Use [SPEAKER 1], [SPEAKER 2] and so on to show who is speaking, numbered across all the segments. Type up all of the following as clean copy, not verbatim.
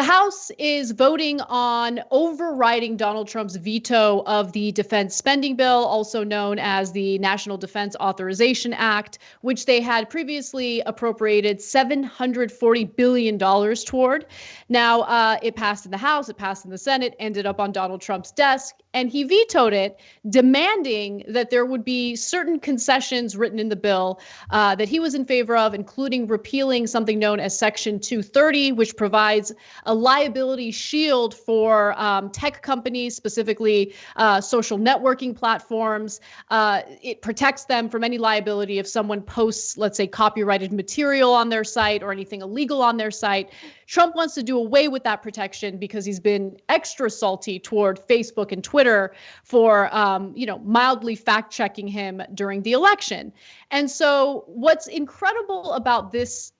[SPEAKER 1] The House is voting on overriding Donald Trump's veto of the defense spending bill, also known as the National Defense Authorization Act, which they had previously appropriated $740 billion toward. Now, it passed in the House, it passed in the Senate, ended up on Donald Trump's desk, and he vetoed it, demanding that there would be certain concessions written in the bill that he was in favor of, including repealing something known as Section 230, which provides a liability shield for tech companies, specifically social networking platforms. It protects them from any liability if someone posts, let's say, copyrighted material on their site or anything illegal on their site. Trump wants to do away with that protection because he's been extra salty toward Facebook and Twitter for, mildly fact-checking him during the election. And so what's incredible about this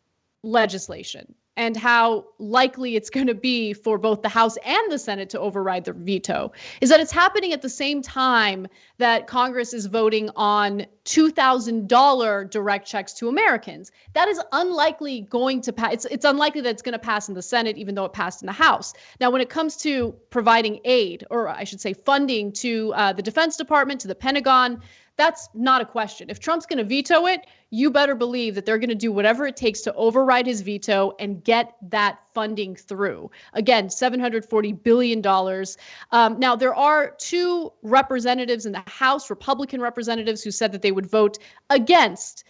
[SPEAKER 1] legislation and how likely it's going to be for both the House and the Senate to override the veto is that it's happening at the same time that Congress is voting on $2,000 direct checks to Americans. That is unlikely going to pass. It's unlikely that it's going to pass in the Senate, even though it passed in the House. Now, when it comes to providing aid, or I should say funding to the Defense Department, to the Pentagon, that's not a question. If Trump's going to veto it, you better believe that they're going to do whatever it takes to override his veto and get that funding through. Again, $740 billion. Now, there are two representatives in the House, Republican representatives, who said that they would vote against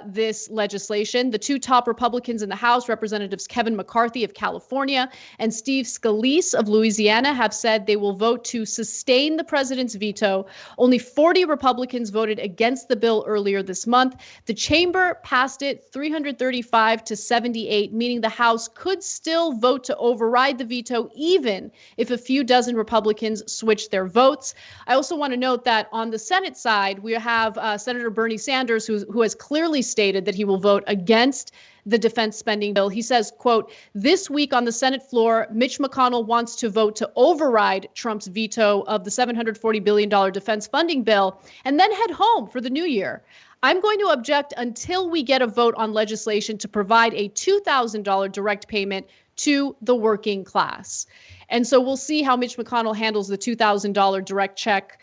[SPEAKER 1] this legislation. The two top Republicans in the House, Representatives Kevin McCarthy of California and Steve Scalise of Louisiana, have said they will vote to sustain the president's veto. Only 40 Republicans voted against the bill earlier this month. The chamber passed it 335 to 78, meaning the House could still vote to override the veto, even if a few dozen Republicans switch their votes. I also want to note that on the Senate side, we have Senator Bernie Sanders, who has clearly stated that he will vote against the defense spending bill. He says, quote, "This week on the Senate floor, Mitch McConnell wants to vote to override Trump's veto of the $740 billion defense funding bill and then head home for the new year. I'm going to object until we get a vote on legislation to provide a $2,000 direct payment to the working class." And so we'll see how Mitch McConnell handles the $2,000 direct check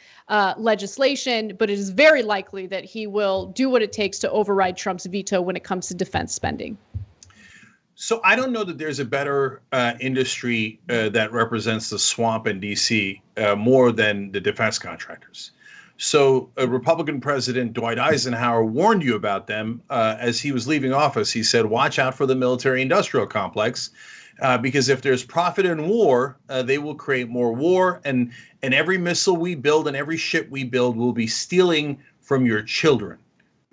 [SPEAKER 1] legislation, but it is very likely that he will do what it takes to override Trump's veto when it comes to defense spending.
[SPEAKER 2] So I don't know that there's a better industry that represents the swamp in D.C. More than the defense contractors. So Republican President Dwight Eisenhower warned you about them as he was leaving office. He said, watch out for the military-industrial complex, because if there's profit in war, they will create more war. And every missile we build and every ship we build will be stealing from your children.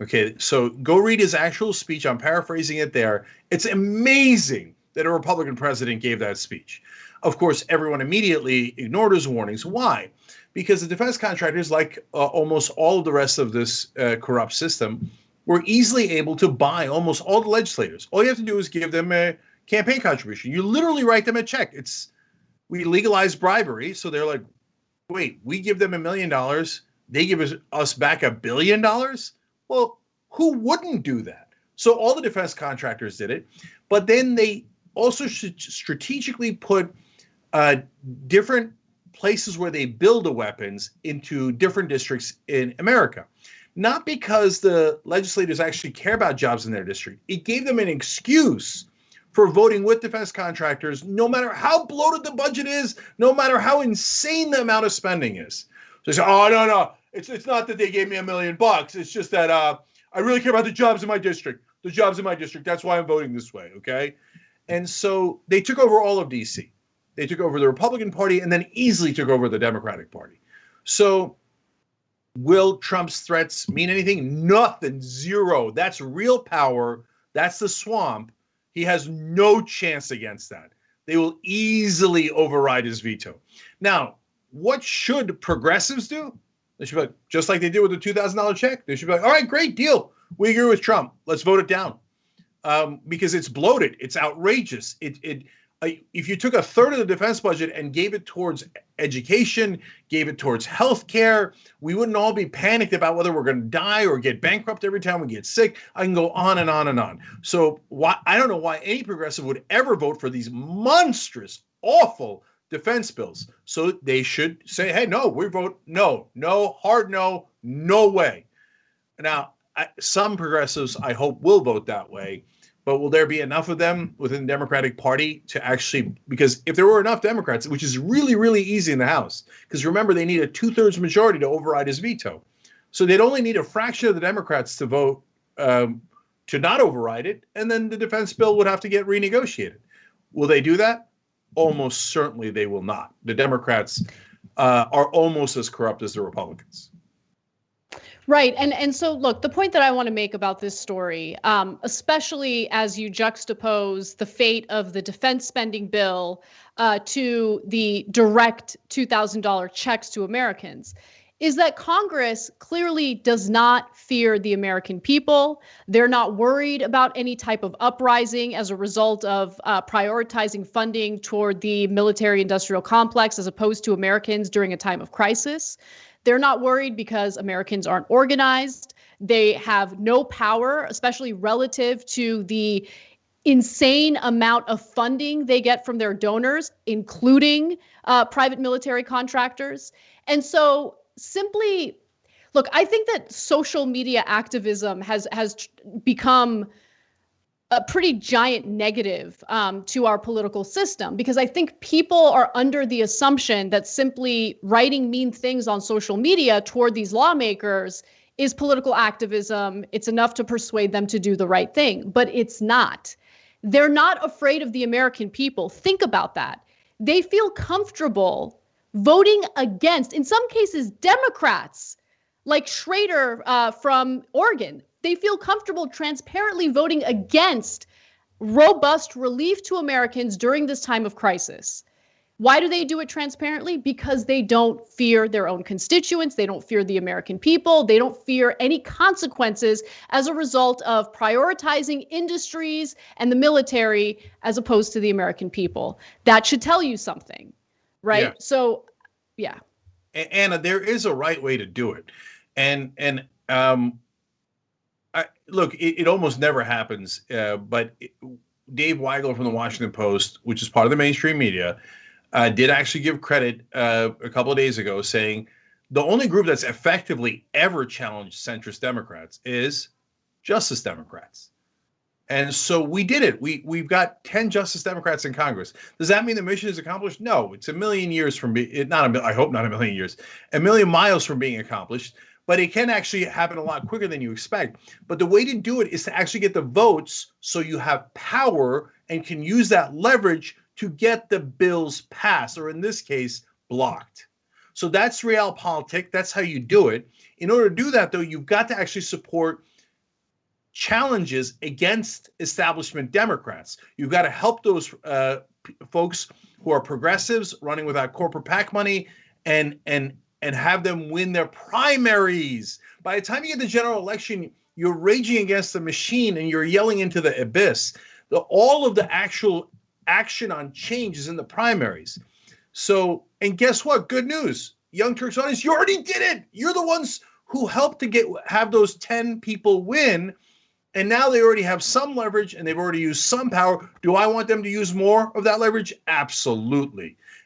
[SPEAKER 2] Okay, so go read his actual speech. I'm paraphrasing it there. It's amazing that a Republican president gave that speech. Of course, everyone immediately ignored his warnings. Why? Because the defense contractors, like almost all of the rest of this corrupt system, were easily able to buy almost all the legislators. All you have to do is give them a campaign contribution. You literally write them a check. We legalize bribery. So they're like, wait, we give them $1 million. They give us back $1 billion? Well, who wouldn't do that? So all the defense contractors did it. But then they also strategically put different places where they build the weapons into different districts in America. Not because the legislators actually care about jobs in their district. It gave them an excuse for voting with defense contractors, no matter how bloated the budget is, no matter how insane the amount of spending is. So they say, oh, no. It's not that they gave me $1 million. It's just that I really care about the jobs in my district. The jobs in my district. That's why I'm voting this way, okay? And so they took over all of D.C. They took over the Republican Party and then easily took over the Democratic Party. So will Trump's threats mean anything? Nothing. Zero. That's real power. That's the swamp. He has no chance against that. They will easily override his veto. Now, what should progressives do? They should be like, just like they did with the $2,000 check. They should be like, all right, great deal. We agree with Trump. Let's vote it down. Because it's bloated. It's outrageous. If you took a third of the defense budget and gave it towards education, gave it towards healthcare, we wouldn't all be panicked about whether we're going to die or get bankrupt every time we get sick. I can go on and on and on. So I don't know why any progressive would ever vote for these monstrous, awful defense bills. So they should say, hey, no, we vote no, hard no, no way. Now, some progressives, I hope, will vote that way. But will there be enough of them within the Democratic Party to actually, because if there were enough Democrats, which is really, really easy in the House, because remember, they need a 2/3 majority to override his veto. So they'd only need a fraction of the Democrats to vote to not override it, and then the defense bill would have to get renegotiated. Will they do that? Almost certainly they will not. The Democrats are almost as corrupt as the Republicans.
[SPEAKER 1] Right. And so, look, the point that I want to make about this story, especially as you juxtapose the fate of the defense spending bill to the direct $2,000 checks to Americans, is that Congress clearly does not fear the American people. They're not worried about any type of uprising as a result of prioritizing funding toward the military-industrial complex as opposed to Americans during a time of crisis. They're not worried because Americans aren't organized. They have no power, especially relative to the insane amount of funding they get from their donors, including private military contractors. And so simply, look, I think that social media activism has become a pretty giant negative to our political system, because I think people are under the assumption that simply writing mean things on social media toward these lawmakers is political activism. It's enough to persuade them to do the right thing, but it's not. They're not afraid of the American people. Think about that. They feel comfortable voting against, in some cases, Democrats like Schrader from Oregon. They feel comfortable transparently voting against robust relief to Americans during this time of crisis. Why do they do it transparently? Because they don't fear their own constituents. They don't fear the American people. They don't fear any consequences as a result of prioritizing industries and the military as opposed to the American people. That should tell you something, right?
[SPEAKER 2] Yeah.
[SPEAKER 1] So, yeah.
[SPEAKER 2] Anna, there is a right way to do it. Look, it almost never happens, but Dave Weigel from the Washington Post, which is part of the mainstream media, did actually give credit a couple of days ago, saying the only group that's effectively ever challenged centrist Democrats is Justice Democrats. And so we did it. We've got 10 Justice Democrats in Congress. Does that mean the mission is accomplished? No, it's a million years from being, I hope not a million years, a million miles from being accomplished. But it can actually happen a lot quicker than you expect. But the way to do it is to actually get the votes so you have power and can use that leverage to get the bills passed, or in this case, blocked. So that's realpolitik. That's how you do it. In order to do that, though, you've got to actually support challenges against establishment Democrats. You've got to help those folks who are progressives running without corporate PAC money and have them win their primaries. By the time you get the general election, you're raging against the machine and you're yelling into the abyss. All of the actual action on change is in the primaries. So, and guess what? Good news. Young Turks audience, you already did it. You're the ones who helped to have those 10 people win. And now they already have some leverage and they've already used some power. Do I want them to use more of that leverage? Absolutely.